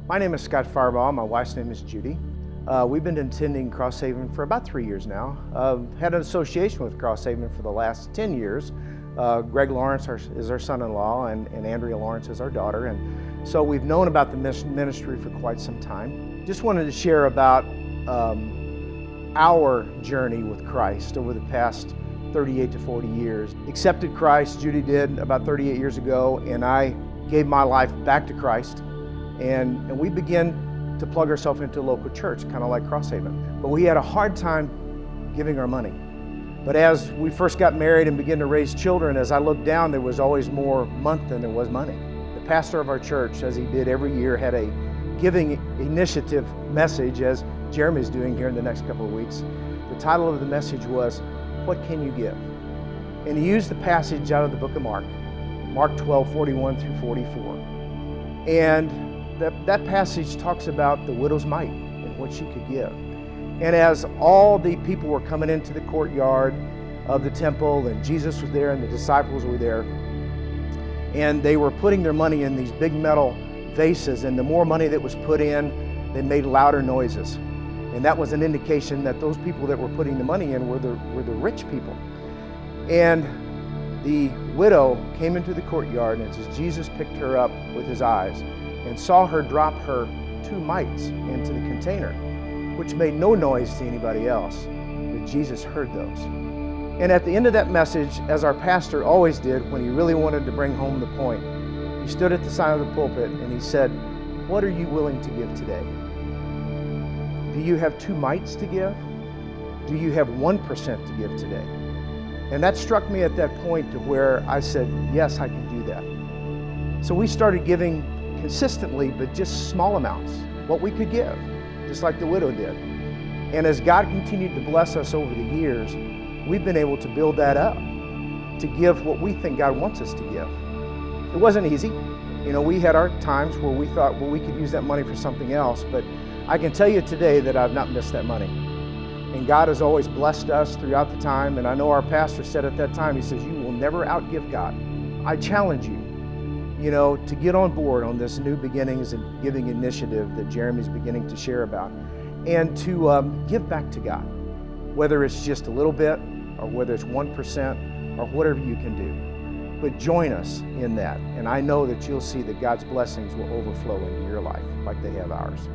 My name is Scott Farbaugh. My wife's name is Judy. We've been attending Crosshaven for about 3 years now. Had an association with Crosshaven for the last 10 years. Greg Lawrence is our son-in-law, and Andrea Lawrence is our daughter. And so we've known about the ministry for quite some time. Just wanted to share about our journey with Christ over the past 38 to 40 years. Accepted Christ, Judy did, about 38 years ago, and I gave my life back to Christ. And we began to plug ourselves into a local church, kind of like Crosshaven. But we had a hard time giving our money. But as we first got married and began to raise children, as I looked down, there was always more month than there was money. The pastor of our church, as he did every year, had a giving initiative message, as Jeremy's doing here in the next couple of weeks. The title of the message was, "What Can You Give?" And he used the passage out of the book of Mark, Mark 12:41 through 44. And that passage talks about the widow's mite and what she could give. And as all the people were coming into the courtyard of the temple, and Jesus was there and the disciples were there, and they were putting their money in these big metal vases, and the more money that was put in, they made louder noises. And that was an indication that those people that were putting the money in were the rich people. And the widow came into the courtyard, and it says Jesus picked her up with his eyes and saw her drop her 2 mites into the container, which made no noise to anybody else, but Jesus heard those. And at the end of that message, as our pastor always did when he really wanted to bring home the point, he stood at the side of the pulpit and he said, "What are you willing to give today? Do you have 2 mites to give? Do you have 1% to give today?" And that struck me at that point to where I said, yes, I can do that. So we started giving consistently, but just small amounts, what we could give, just like the widow did. And as God continued to bless us over the years, we've been able to build that up, to give what we think God wants us to give. It wasn't easy. You know, we had our times where we thought, well, we could use that money for something else, but I can tell you today that I've not missed that money. And God has always blessed us throughout the time, and I know our pastor said at that time, he says, you will never outgive God. I challenge you, to get on board on this New Beginnings and Giving initiative that Jeremy's beginning to share about, and to give back to God, whether it's just a little bit, or whether it's 1%, or whatever you can do. But join us in that, and I know that you'll see that God's blessings will overflow into your life like they have ours.